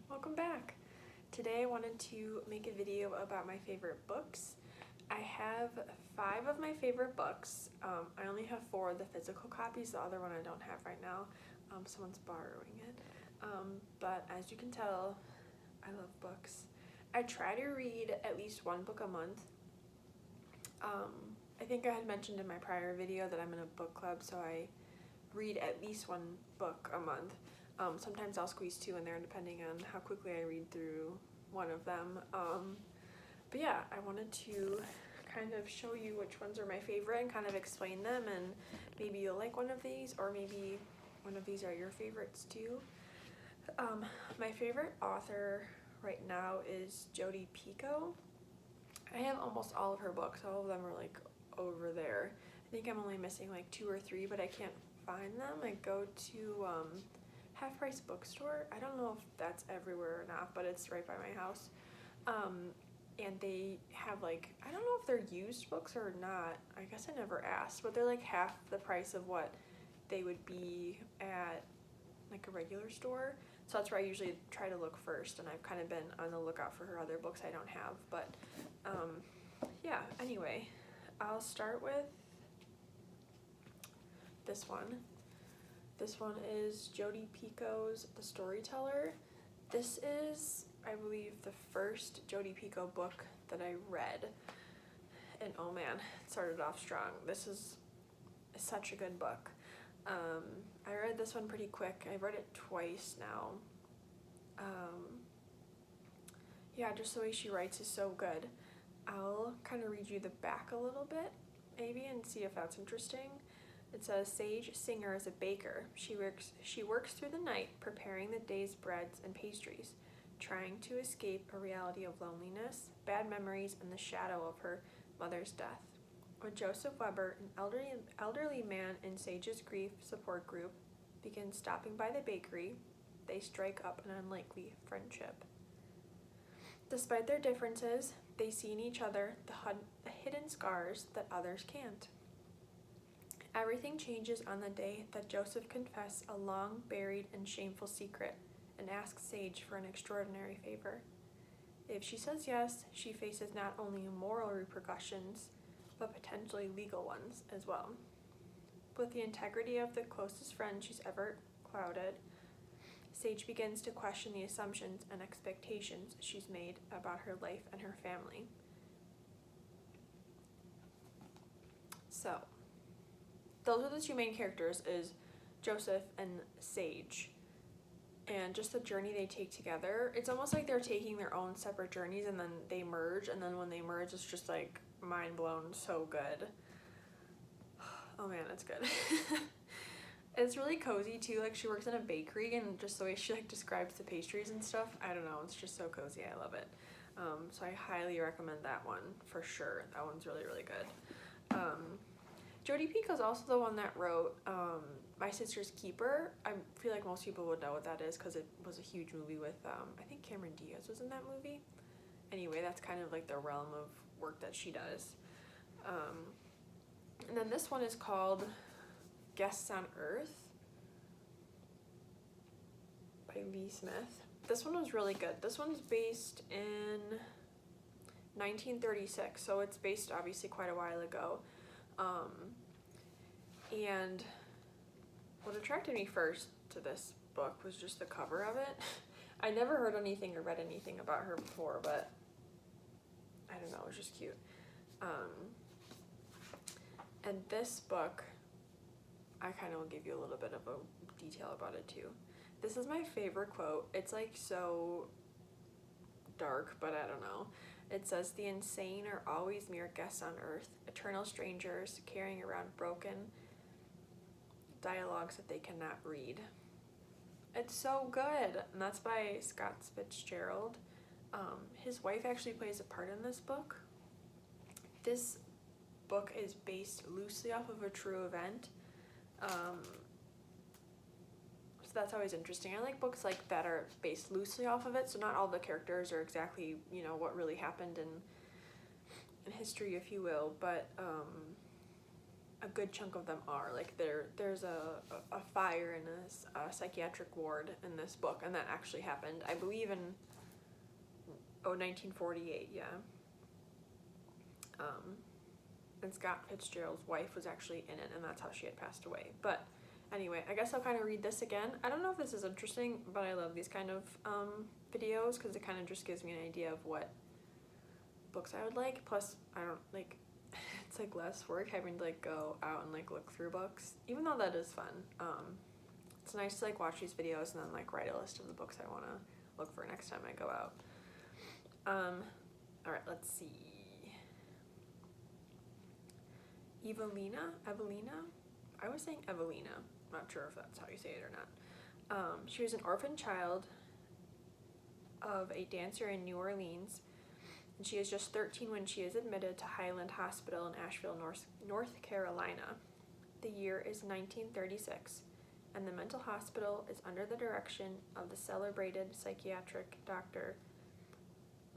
Welcome back. Today I wanted to make a video about my favorite books. I have 5 of my favorite books. I only have 4 of the physical copies, the other one I don't have right now. Someone's borrowing it. But as you can tell, I love books. I try to read at least 1 book a month. I think I had mentioned in my prior video that I'm in a book club, so I read at least 1 book a month. Sometimes I'll squeeze 2 in there depending on how quickly I read through one of them. But yeah, I wanted to kind of show you which ones are my favorite and kind of explain them, and maybe you'll like one of these, or maybe one of these are your favorites too. My favorite author right now is Jodi Picoult. I have almost all of her books. All of them are like over there. I think I'm only missing like 2 or 3, but I can't find them. I go to Half Price Bookstore. I don't know if that's everywhere or not, but it's right by my house. And they have like, I don't know if they're used books or not. I guess I never asked, but they're like half the price of what they would be at like a regular store. So that's where I usually try to look first, and I've kind of been on the lookout for her other books I don't have. But yeah, anyway, I'll start with this one. This one is Jodi Picoult's The Storyteller. This is, I believe, the first Jodi Picoult book that I read. And oh man, it started off strong. This is such a good book. I read this one pretty quick. I've read it twice now. Yeah, just the way she writes is so good. I'll kind of read you the back a little bit, maybe, and see if that's interesting. It says, Sage Singer is a baker. She works through the night preparing the day's breads and pastries, trying to escape a reality of loneliness, bad memories, and the shadow of her mother's death. When Joseph Weber, an elderly man in Sage's grief support group, begins stopping by the bakery, they strike up an unlikely friendship. Despite their differences, they see in each other the hidden scars that others can't. Everything changes on the day that Joseph confesses a long-buried and shameful secret and asks Sage for an extraordinary favor. If she says yes, she faces not only moral repercussions, but potentially legal ones as well. With the integrity of the closest friend she's ever clouded, Sage begins to question the assumptions and expectations she's made about her life and her family. So, those are the 2 main characters, is Joseph and Sage. And just the journey they take together, it's almost like they're taking their own separate journeys and then they merge, and then when they merge, it's just like mind blown, so good. Oh man, it's good. It's really cozy too. Like, she works in a bakery, and just the way she like describes the pastries and stuff, I don't know, it's just so cozy. I love it. So I highly recommend that one for sure. That one's really, really good. Jodi Picoult's also the one that wrote My Sister's Keeper. I feel like most people would know what that is because it was a huge movie with, I think Cameron Diaz was in that movie. Anyway, that's kind of like the realm of work that she does. And then this one is called Guests on Earth by Lee Smith. This one was really good. This one's based in 1936, so it's based obviously quite a while ago. And what attracted me first to this book was just the cover of it. I never heard anything or read anything about her before, but I don't know, it was just cute. And this book, I kind of will give you a little bit of a detail about it too. This is my favorite quote. It's like so dark, but I don't know. It says, the insane are always mere guests on earth, eternal strangers carrying around broken dialogues that they cannot read. It's so good, and that's by Scott Fitzgerald. His wife actually plays a part in this book. This book is based loosely off of a true event. So that's always interesting. I like books like that are based loosely off of it, so not all the characters are exactly, what really happened in history, if you will, but a good chunk of them are. Like there's a fire in a psychiatric ward in this book, and that actually happened, I believe, in 1948. Yeah. And Scott Fitzgerald's wife was actually in it, and that's how she had passed away. But anyway, I guess I'll kind of read this again. I don't know if this is interesting, but I love these kind of videos because it kind of just gives me an idea of what books I would like. Plus, I don't like, it's like less work having to like go out and like look through books, even though that is fun. It's nice to like watch these videos and then like write a list of the books I want to look for next time I go out. All right, let's see. Evelina? I was saying Evelina. I'm not sure if that's how you say it or not. She was an orphan child of a dancer in New Orleans, and she is just 13 when she is admitted to Highland Hospital in Asheville, North Carolina. The year is 1936, and the mental hospital is under the direction of the celebrated psychiatric doctor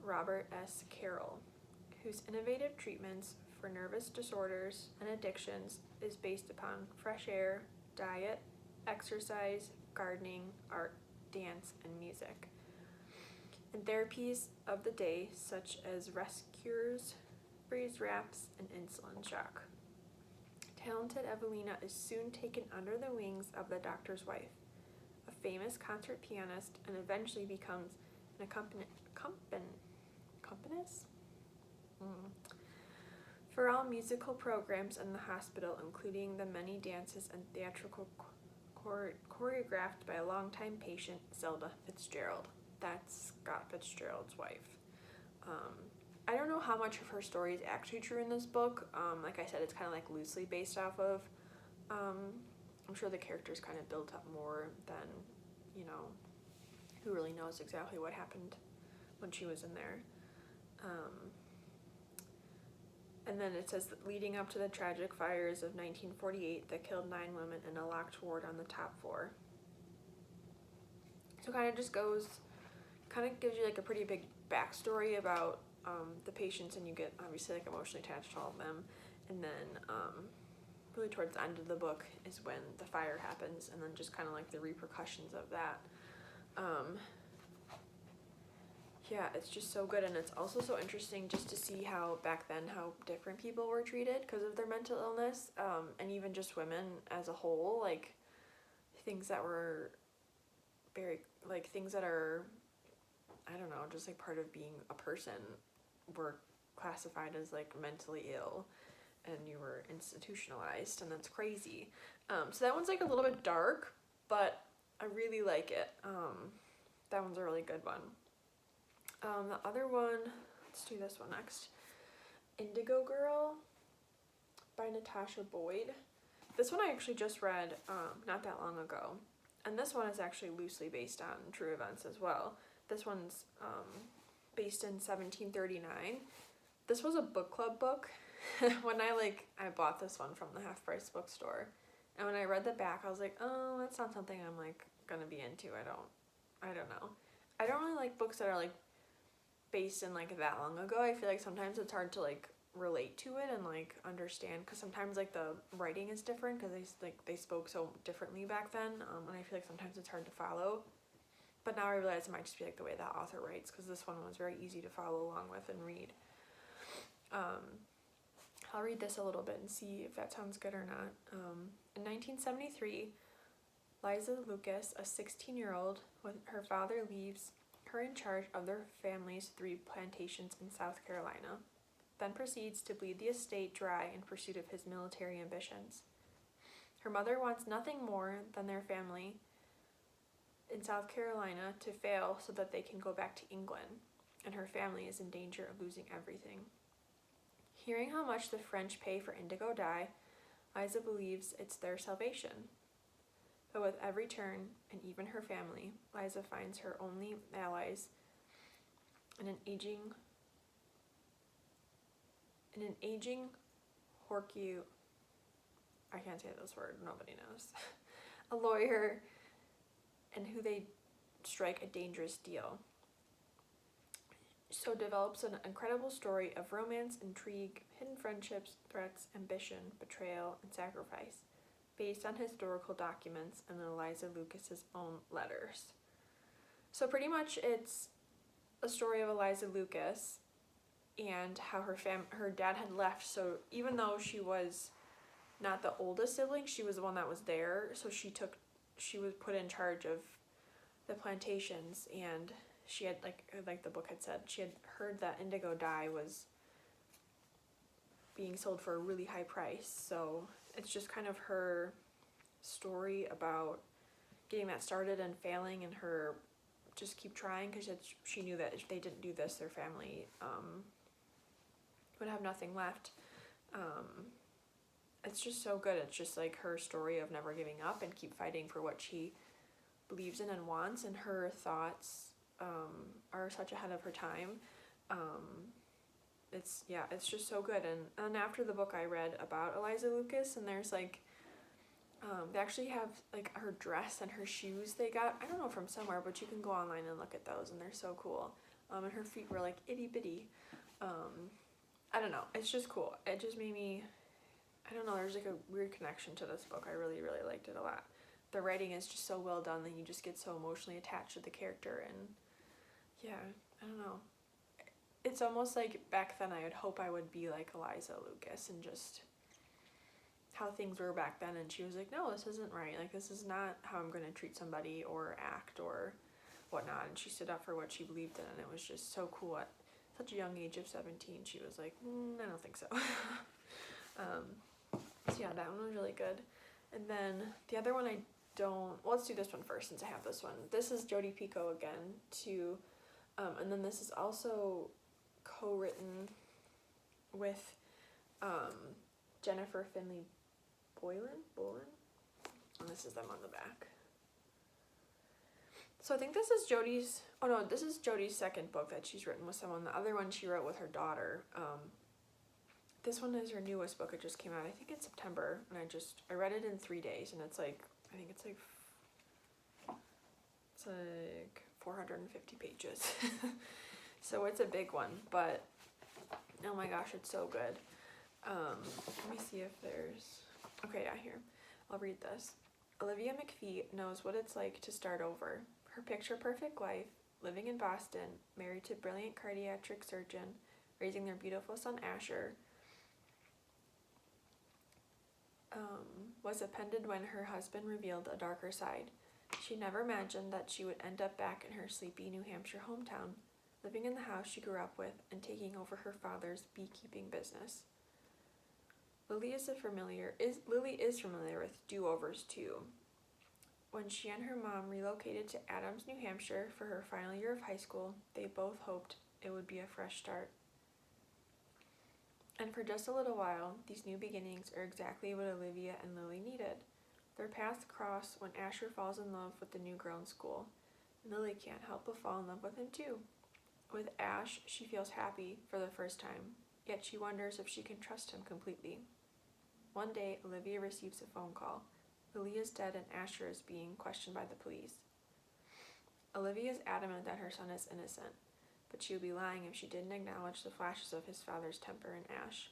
Robert S. Carroll, whose innovative treatments for nervous disorders and addictions is based upon fresh air, diet, exercise, gardening, art, dance, and music. And therapies of the day such as rest cures, freeze wraps, and insulin shock. Talented Evelina is soon taken under the wings of the doctor's wife, a famous concert pianist, and eventually becomes an accompanist for all musical programs in the hospital, including the many dances and theatrical choreographed by a longtime patient, Zelda Fitzgerald. That's Scott Fitzgerald's wife. I don't know how much of her story is actually true in this book. Like I said, it's kind of like loosely based off of. I'm sure the characters kind of built up more than, who really knows exactly what happened when she was in there. And then it says that leading up to the tragic fires of 1948 that killed 9 women in a locked ward on the top floor. So kind of gives you like a pretty big backstory about the patients, and you get obviously like emotionally attached to all of them. And then really towards the end of the book is when the fire happens, and then just kind of like the repercussions of that. Yeah, it's just so good, and it's also so interesting just to see how back then how different people were treated because of their mental illness, and even just women as a whole, like things that were things that are, I don't know, just like part of being a person were classified as like mentally ill, and you were institutionalized, and that's crazy. So that one's like a little bit dark, but I really like it. That one's a really good one. The other one, let's do this one next. Indigo Girl by Natasha Boyd. This one I actually just read not that long ago, and this one is actually loosely based on true events as well. This one's based in 1739. This was a book club book. When I bought this one from the Half Price bookstore, and when I read the back, I was like, oh, that's not something I'm like gonna be into. I don't know. I don't really like books that are like based in like that long ago. I feel like sometimes it's hard to like relate to it and like understand, because sometimes like the writing is different because they spoke so differently back then, and I feel like sometimes it's hard to follow. But now I realize it might just be like the way that author writes, because this one was very easy to follow along with and read. I'll read this a little bit and see if that sounds good or not. In 1973, Liza Lucas, a 16-year-old, when her father leaves her in charge of their family's 3 plantations in South Carolina, then proceeds to bleed the estate dry in pursuit of his military ambitions. Her mother wants nothing more than their family in South Carolina to fail so that they can go back to England, and her family is in danger of losing everything. Hearing how much the French pay for indigo dye, Liza believes it's their salvation. But with every turn, and even her family, Liza finds her only allies in an aging Horky, I can't say this word, nobody knows, a lawyer, and who they strike a dangerous deal. So develops an incredible story of romance, intrigue, hidden friendships, threats, ambition, betrayal, and sacrifice, based on historical documents and Eliza Lucas's own letters. So pretty much it's a story of Eliza Lucas and how her dad had left. So even though she was not the oldest sibling, she was the one that was there. So she was put in charge of the plantations, and she had like the book had said, she had heard that indigo dye was being sold for a really high price. So it's just kind of her story about getting that started and failing, and her just keep trying, because she knew that if they didn't do this, their family would have nothing left. It's just so good. It's just like her story of never giving up and keep fighting for what she believes in and wants, and her thoughts are such ahead of her time. It's just so good. And after the book I read about Eliza Lucas, and there's like they actually have like her dress and her shoes they got, I don't know, from somewhere, but you can go online and look at those, and they're so cool. And her feet were like itty bitty. I don't know, it's just cool. It just made me, I don't know, there's like a weird connection to this book. I really, really liked it a lot. The writing is just so well done that you just get so emotionally attached to the character, and yeah, I don't know. It's almost like back then I would hope I would be like Eliza Lucas, and just how things were back then, and she was like, no, this isn't right, like this is not how I'm going to treat somebody or act or whatnot, and she stood up for what she believed in, and it was just so cool. At such a young age of 17, she was like, I don't think so. So yeah, that one was really good. And then the other one let's do this one first since I have this one. This is Jodi Picoult again, too, and then this is also co-written with Jennifer Finley Boylan, and this is them on the back. So I think this is this is Jodi's second book that she's written with someone. The other one she wrote with her daughter. This one is her newest book. It just came out, I think, in September, and I read it in 3 days, and it's like 450 pages. So it's a big one, but oh my gosh, it's so good. Let me see if there's, okay, yeah, here. I'll read this. Olivia McPhee knows what it's like to start over. Her picture-perfect life, living in Boston, married to a brilliant cardiac surgeon, raising their beautiful son Asher, was appended when her husband revealed a darker side. She never imagined that she would end up back in her sleepy New Hampshire hometown, living in the house she grew up with and taking over her father's beekeeping business. Lily is familiar with do-overs too. When she and her mom relocated to Adams, New Hampshire for her final year of high school, they both hoped it would be a fresh start. And for just a little while, these new beginnings are exactly what Olivia and Lily needed. Their paths cross when Asher falls in love with the new girl in school. Lily can't help but fall in love with him too. With Ash, she feels happy for the first time, yet she wonders if she can trust him completely. One day, Olivia receives a phone call. Lily is dead and Asher is being questioned by the police. Olivia is adamant that her son is innocent, but she would be lying if she didn't acknowledge the flashes of his father's temper in Ash.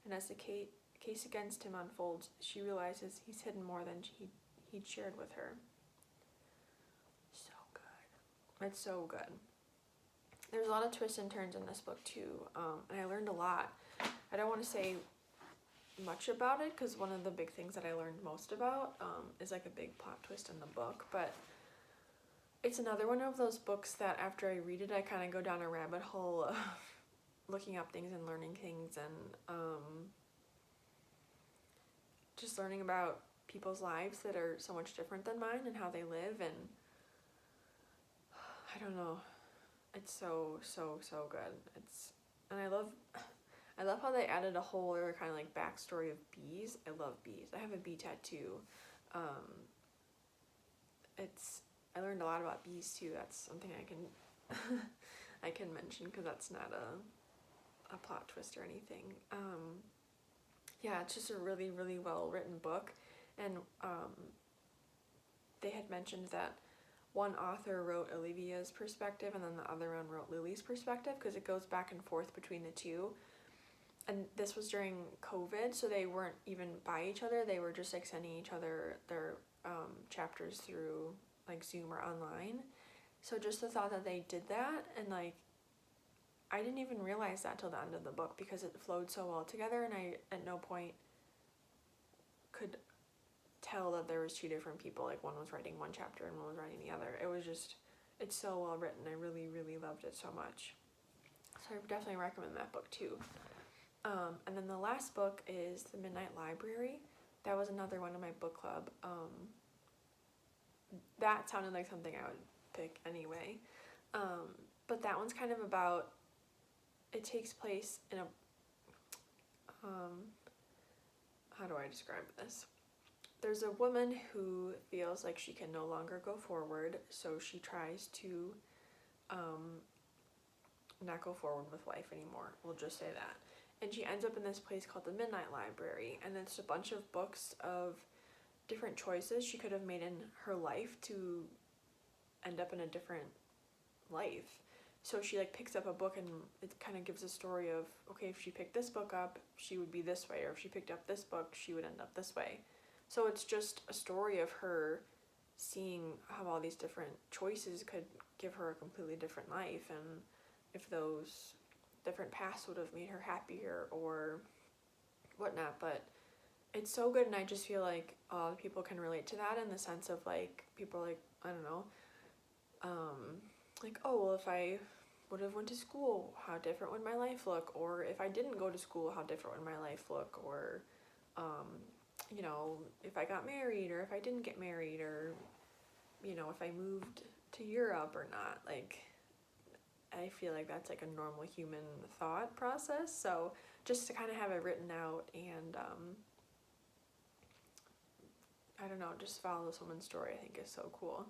And as the case against him unfolds, she realizes he's hidden more than he'd shared with her. So good. It's so good. There's a lot of twists and turns in this book too, and I learned a lot. I don't want to say much about it, because one of the big things that I learned most about is like a big plot twist in the book, but it's another one of those books that after I read it, I kind of go down a rabbit hole of looking up things and learning things, and just learning about people's lives that are so much different than mine and how they live, and I don't know, it's so good. And I love how they added a whole other kind of like backstory of bees. I love bees. I have a bee tattoo. I learned a lot about bees too. That's something I can I can mention, because that's not a plot twist or anything. Yeah, it's just a really, really well written book, and they had mentioned that one author wrote Olivia's perspective and then the other one wrote Lily's perspective, because it goes back and forth between the two. And this was during COVID, so they weren't even by each other. They were just like sending each other their chapters through like Zoom or online. So just the thought that they did that, and like I didn't even realize that till the end of the book, because it flowed so well together, and I at no point could tell that there was two different people. Like one was writing one chapter and one was writing the other. It was just, it's so well written. I really, really loved it so much. So I definitely recommend that book too. And then the last book is The Midnight Library. That was another one in my book club. That sounded like something I would pick anyway. But that one's kind of about, it takes place in a, how do I describe this? There's a woman who feels like she can no longer go forward, so she tries to not go forward with life anymore. We'll just say that. And she ends up in this place called the Midnight Library, and it's a bunch of books of different choices she could have made in her life to end up in a different life. So she like picks up a book, and it kind of gives a story of, okay, if she picked this book up, she would be this way, or if she picked up this book, she would end up this way. So it's just a story of her seeing how all these different choices could give her a completely different life, and if those different paths would have made her happier or whatnot. But it's so good, and I just feel like a lot of people can relate to that, in the sense of like, people like, I don't know, like, oh, well, if I would have went to school, how different would my life look? Or if I didn't go to school, how different would my life look? Or you know, if I got married or if I didn't get married, or, you know, if I moved to Europe or not. Like, I feel like that's like a normal human thought process. So just to kind of have it written out and, I don't know, just follow this woman's story, I think is so cool.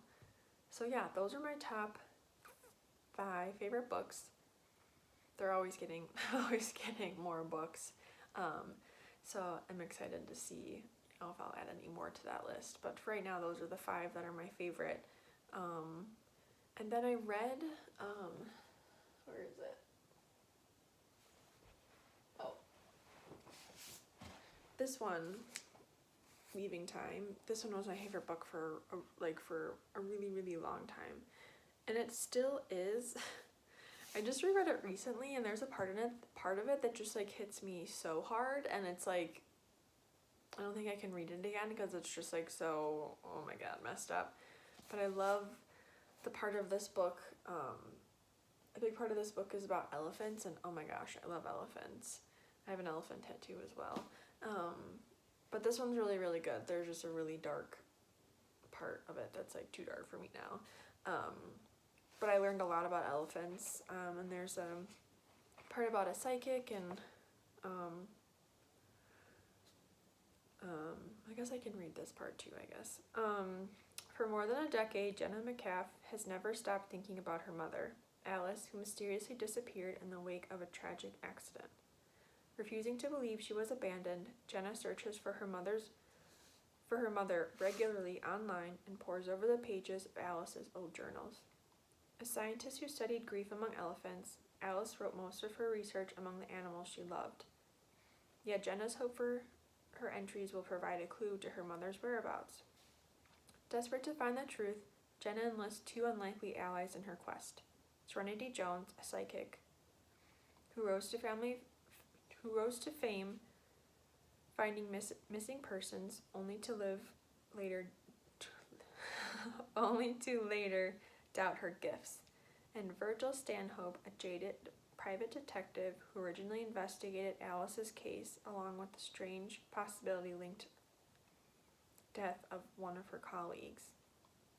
So yeah, those are my top 5 favorite books. They're always getting more books. So I'm excited to see if I'll add any more to that list. But for right now, those are the 5 that are my favorite. And then I read, where is it? Oh, this one, Leaving Time. This one was my favorite book for a really, really long time. And it still is. I just reread it recently, and there's a part of it that just like hits me so hard, and it's like, I don't think I can read it again, because it's just like so, oh my god, messed up. But I love the part of this book, a big part of this book is about elephants, and oh my gosh, I love elephants. I have an elephant tattoo as well. But this one's really, really good. There's just a really dark part of it that's like too dark for me now. But I learned a lot about elephants, and there's a part about a psychic, and I guess I can read this part too, I guess. For more than a decade, Jenna McCaff has never stopped thinking about her mother, Alice, who mysteriously disappeared in the wake of a tragic accident. Refusing to believe she was abandoned, Jenna searches for her mother regularly online and pores over the pages of Alice's old journals. A scientist who studied grief among elephants, Alice wrote most of her research among the animals she loved. Yet Jenna's hope for her entries will provide a clue to her mother's whereabouts. Desperate to find the truth, Jenna enlists 2 unlikely allies in her quest. Serenity Jones, a psychic, who rose to fame finding missing persons, only to later doubt her gifts, and Virgil Stanhope, a jaded private detective who originally investigated Alice's case, along with the strange possibility linked death of one of her colleagues.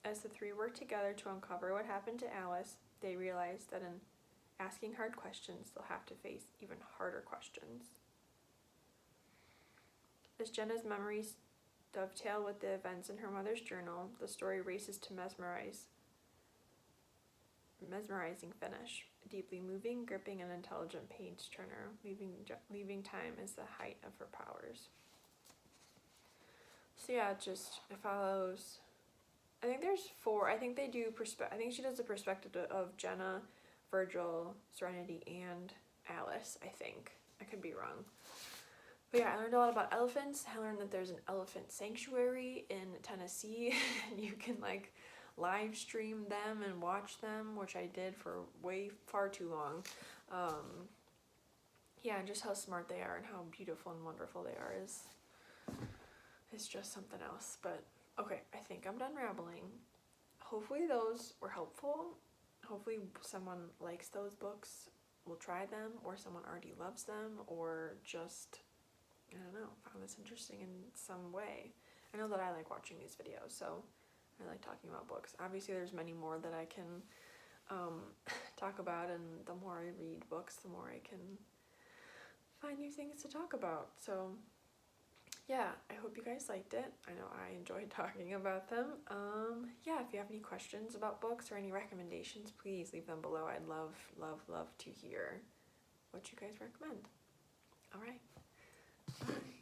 As the 3 work together to uncover what happened to Alice, they realize that in asking hard questions, they'll have to face even harder questions. As Jenna's memories dovetail with the events in her mother's journal, the story races to mesmerizing finish. A deeply moving, gripping, and intelligent page-turner. Leaving Time is the height of her powers. So yeah, it follows I think there's 4. I think they do I think she does the perspective of Jenna, Virgil, Serenity, and Alice, I think. I could be wrong. But yeah, I learned a lot about elephants. I learned that there's an elephant sanctuary in Tennessee, and you can like live stream them and watch them, which I did for far too long. Yeah, and just how smart they are and how beautiful and wonderful they are is just something else. But okay, I think I'm done rambling. Hopefully those were helpful. Hopefully someone likes those books, will try them, or someone already loves them, or just, I don't know, found this interesting in some way. I know that I like watching these videos, so I like talking about books. Obviously there's many more that I can talk about, and the more I read books, the more I can find new things to talk about. So yeah, I hope you guys liked it. I know I enjoyed talking about them. Yeah, if you have any questions about books or any recommendations, please leave them below. I'd love, love, love to hear what you guys recommend. All right. Bye.